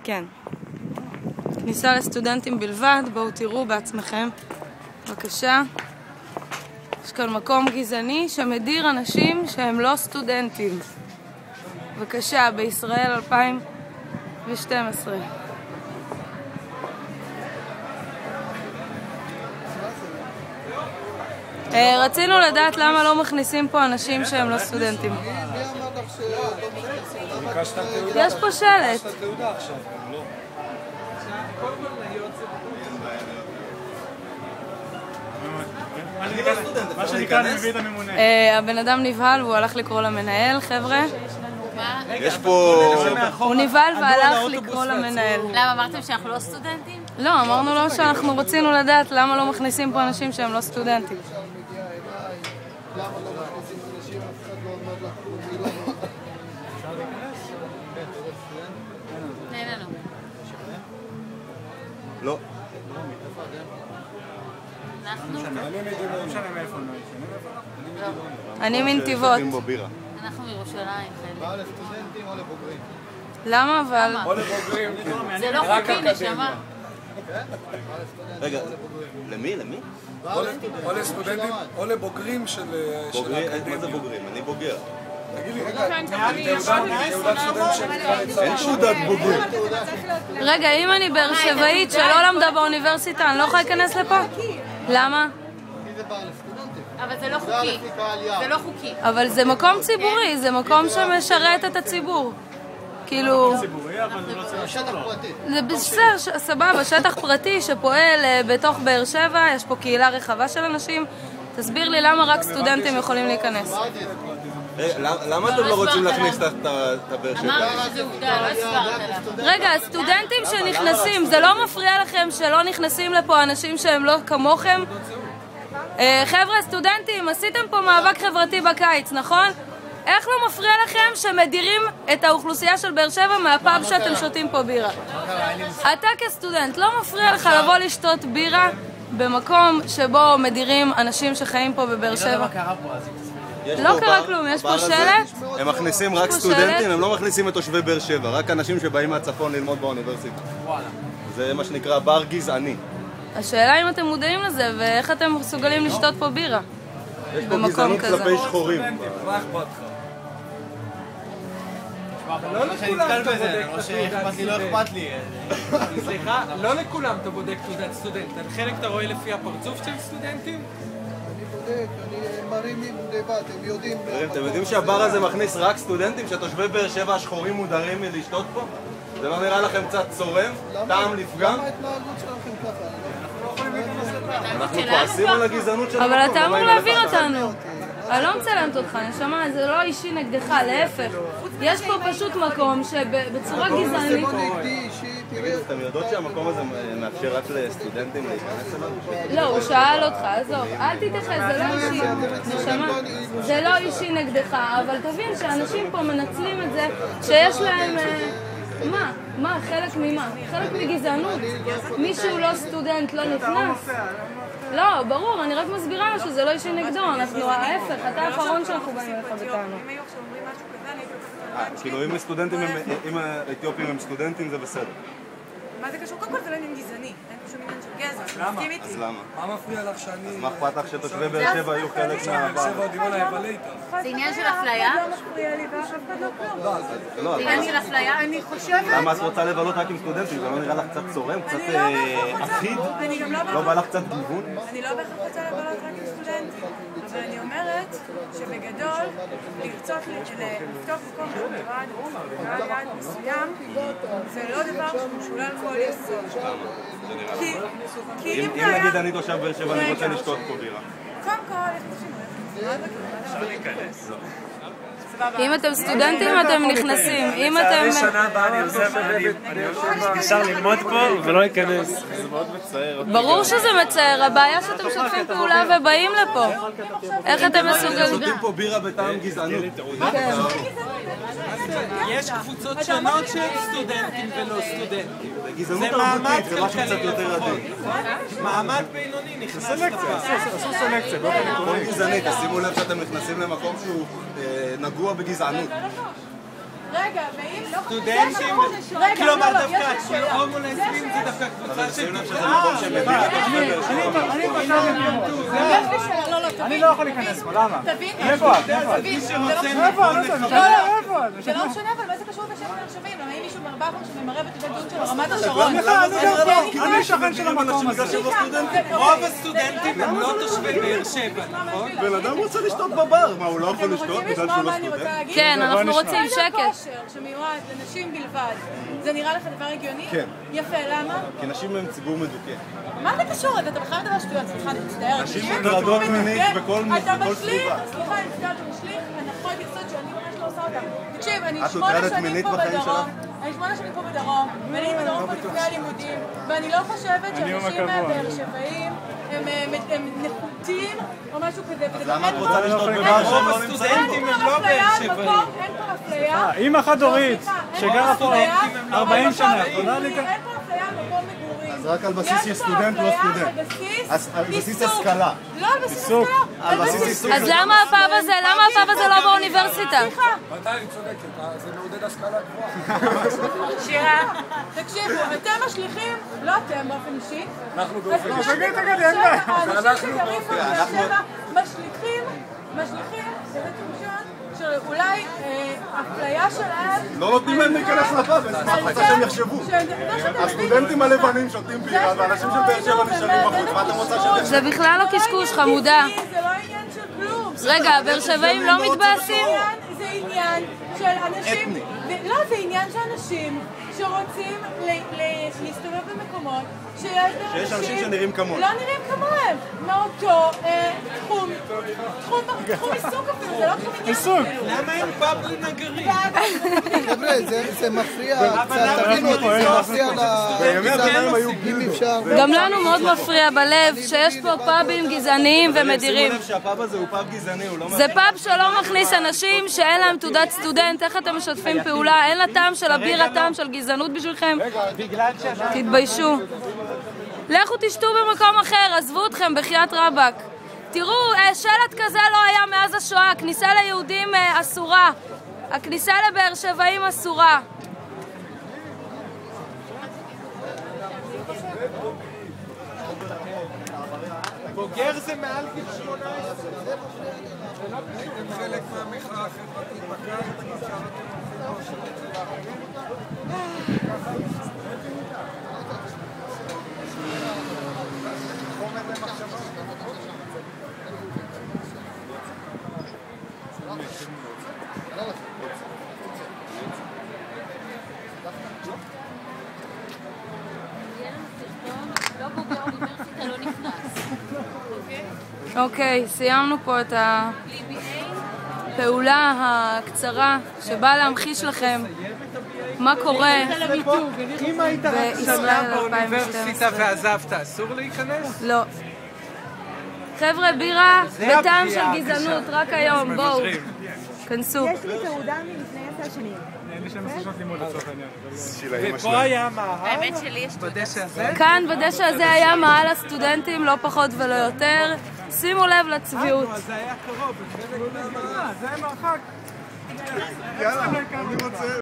כן. כניסה לסטודנטים בלבד, בואו תראו בעצמכם. בבקשה. יש כאן מקום גזעני שמדיר אנשים שהם לא סטודנטים. בבקשה, בישראל 2012. רצינו לדעת למה לא מכניסים פה אנשים שהם לא סטודנטים. יש פה שלט. הבן אדם נבהל והוא הלך לקרוא למנהל, חבר'ה. יש פה... הוא נבהל והלך לקרוא למנהל. למה אמרתם שאנחנו לא סטודנטים? לא, אמרנו לו שאנחנו רצינו לדעת למה לא מכניסים פה אנשים שהם לא סטודנטים. למה לא מכניסים אנשים, אף אחד לא אומר לך אפשר להיכנס? אין לנו. לא. אנחנו? אני מנתיבות. אנחנו מירושלים. בא לסטודנטים או לבוגרים? למה אבל? או לבוגרים. זה לא חוקי, נשמה. רגע, למי? או לסטודנטים או לבוגרים של... מה זה בוגרים? אני בוגר. תגיד לי, רגע, תעודת סטודנט של... אין תעודת בוגרים. רגע, אם אני באר שבעית שלא למדה באוניברסיטה, אני לא יכולה להיכנס לפה? למה? אבל זה לא חוקי. זה לא חוקי. אבל זה מקום ציבורי, זה מקום שמשרת את הציבור. כאילו... שטח פרטי. זה בסדר, סבבה, שטח פרטי שפועל בתוך באר שבע, יש פה קהילה רחבה של אנשים. תסביר לי למה רק סטודנטים יכולים להיכנס. למה אתם לא רוצים להכניס את הבאר שבע? אמרתי שזה עובדה, לא הסברת אליו. רגע, הסטודנטים שנכנסים, זה לא מפריע לכם שלא נכנסים לפה אנשים שהם לא כמוכם? חבר'ה, סטודנטים, עשיתם פה מאבק חברתי בקיץ, נכון? איך לא מפריע לכם שמדירים את האוכלוסייה של באר שבע מהפאב שאתם שותים פה בירה? אתה כסטודנט, לא מפריע לך לבוא לשתות בירה במקום שבו מדירים אנשים שחיים פה בבאר שבע? לא קרה כלום, יש פה שלט? הם מכניסים רק סטודנטים, הם לא מכניסים את תושבי באר שבע, רק אנשים שבאים מהצפון ללמוד באוניברסיטה. זה מה שנקרא בר גזעני. השאלה אם אתם מודעים לזה ואיך אתם מסוגלים לשתות פה בירה במקום כזה. יש פה גזענות כלפי שחורים. לא לכולם אתה בודק את התעודת סטודנט. לא אכפת לי. סליחה, לא לכולם אתה בודק תעודת סטודנט. חלק אתה רואה לפי הפרצוף של סטודנטים? אני בודק, אני מרים לבד, הם יודעים... אתם יודעים שהבר הזה מכניס רק סטודנטים, שתושבי באר שבע השחורים מודרים מלשתות פה? זה לא נראה לכם קצת צורם? טעם לפגם? למה ההתנהגות שלכם ככה? אנחנו כועסים על הגזענות של המקום. אבל אתה אמור להעביר אותנו. אני לא מצלמת אותך, נשמה, זה לא אישי נגדך, להפך. יש פה פשוט מקום שבצורה גזענית... אתם יודעות שהמקום הזה מאפשר רק לסטודנטים להיכנס אליו? לא, הוא שאל אותך, עזוב, אל תתייחס, זה לא אישי, נשמה, זה לא אישי נגדך, אבל תבין שאנשים פה מנצלים את זה שיש להם... מה? מה? חלק ממה? חלק מגזענות. מישהו לא סטודנט לא נכנס? לא, ברור, אני רק מסבירה לו שזה לא אישי נגדו, אנחנו ההפך, אתה האחרון שאנחנו באים לך בטענו. כאילו אם האתיופים הם סטודנטים זה בסדר. מה זה קשור? קודם כל זה לא עניין גזעני, אין פה שום עניין של גזע, אתה מסכים איתי? אז למה? מה מפריע לך שאני... אז מה אכפת לך שתושבי באר שבע יהיו חלק מהבר? שבע דימונה יבלה איתה. זה עניין של אפליה? לא מפריע לי ואף אחד לא כלום. לא, זה עניין של אפליה? אני חושבת... למה את רוצה לבלות רק עם סטודנטים? זה לא נראה לך קצת צורם? קצת אחיד? אני גם לא בא לך קצת גיוון? אני לא בהכרח רוצה לבלות רק עם סטודנטים, אבל אני אומרת שבגדול לרצות לפתוח מקום בנפרד בקהל יעד מסוים זה לא דבר שמשולל כל יסוד. אם נגיד אני תושב באר שבע אני רוצה לשתות פה בירה. קודם כל, איך תשמעו? אפשר להיכנס? אם אתם סטודנטים אתם נכנסים, אם אתם... שנה הבאה אני נשאר ללמוד פה ולא להיכנס. זה מאוד מצער. ברור שזה מצער, הבעיה שאתם שותפים פעולה ובאים לפה. איך אתם מסוגלים? שותים פה בירה בטעם גזענות. יש קבוצות שונות של סטודנטים ולא סטודנטים. זה גזענות תרבותית, זה משהו קצת יותר עדין. מעמד בינוני נכנס לפעם. עשו סלקציה באופן עקרוני. גזענית, תשימו לב שאתם נכנסים למקום שהוא נגוע בגזענות. רגע, ואם לא סטודנטים, כלומר דווקא הומו-לסבים זה דווקא קבוצה של אני לא יכול להיכנס פה, למה? תבין, איפה? זה לא משנה, אבל מה זה קשור בשם באר שבעים? למה אם מישהו מרבחם שממראה בתעודת זהות שלו רמת השרון? אני שכן של המקום הזה. רוב הסטודנטים הם לא תושבי באר שבע, נכון? בן אדם רוצה לשתות בבר, מה, הוא לא יכול לשתות בגלל שהוא לא סטודנט? כן, אנחנו רוצים שקט. כושר שמיועד לנשים בלבד, זה נראה לך דבר הגיוני? כן. יפה, למה? כי נשים הם ציבור מדוכא. מה זה קשור? אתה בכלל מדבר שטויות, סליחה, אני מצטערת. נשים מוטרדות מינית בכל אתה משליך, סביבה. סליחה, אני מצטערת, אתה משליך הנחות יסוד שאני ממש לא עושה אותם. תקשיב, אני את 8 מוטרדת שנים מינית פה בחיים בדרום, שלך? אני 8 שנים פה בדרום, ואני בדרום פה לפני הלימודים, ואני לא חושבת שאנשים באר שבעים הם נחותים או משהו כזה. אז למה את רוצה לשתות בבר שהם לא נמצאים? הסטודנטים הם לא באר שבעים. אין פה אפליה. אמא חד-הורית שגרה פה 40 שנה. אין פה אפליה על מקום מגורים. אז רק על בסיס יש סטודנט, לא סטודנט. על בסיס השכלה. לא על בסיס השכלה. על בסיס עיסוק. אז למה הפאב הזה לא באוניברסיטה? זה מעודד השכלה גבוהה. שירה, תקשיבו, אתם משליכים, לא אתם באופן אישי. אנחנו באופן אישי. האנשים שגרים פה בבאר שבע משליכים איזה תחושות שאולי אפליה שלהם... לא נותנים להם להיכנס לפאב, מה את רוצה שהם יחשבו? הסטודנטים הלבנים שותים בירה ואנשים של באר שבע נשארים בחוץ, מה אתם רוצה שהם יחשבו? זה בכלל לא קשקוש, חמודה. זה לא עניין של כלום. רגע, באר שבעים לא מתבאסים? זה עניין של אנשים... לא, זה עניין של אנשים שרוצים להסתובב במקומות שיש אנשים שנראים כמוהם. לא נראים כמוהם. מאותו תחום עיסוק אפילו, זה לא תחום עניין. עיסוק. למה אין פאב לנגרים? חבר'ה, זה מפריע קצת, תבינו אותי, זה מפריע אם אפשר. גם לנו מאוד מפריע בלב שיש פה פאבים גזעניים ומדירים. שימו לב שהפאב הזה הוא פאב גזעני, הוא לא... זה פאב שלא מכניס אנשים שאין להם תעודת סטודנט. איך אתם משתפים פעולה? אין לה טעם של הבירה, טעם של גזענות בשבילכם? תתביישו. לכו תשתו במקום אחר, עזבו אתכם בחייאת רבאק. תראו, שלט כזה לא היה מאז השואה. הכניסה ליהודים אסורה. הכניסה לבאר שבעים אסורה. בוגר זה מעל גיל 18. הם חלק מהמחאה החברתית בקיץ. אוקיי, סיימנו פה את הפעולה הקצרה שבאה להמחיש לכם מה קורה אם היית רק שנה באוניברסיטה ועזבת, אסור להיכנס? לא. חבר'ה, בירה בטעם של גזענות, רק היום, בואו, כנסו. יש לי תעודה מלפני 10 שנים. אין לי 12 שנות לימוד לצורך העניין. ופה היה מאהל? בדשא הזה? כאן בדשא הזה היה מאהל הסטודנטים, לא פחות ולא יותר. שימו לב לצביעות. זה היה קרוב. זה מרחק. יאללה, אני רוצה...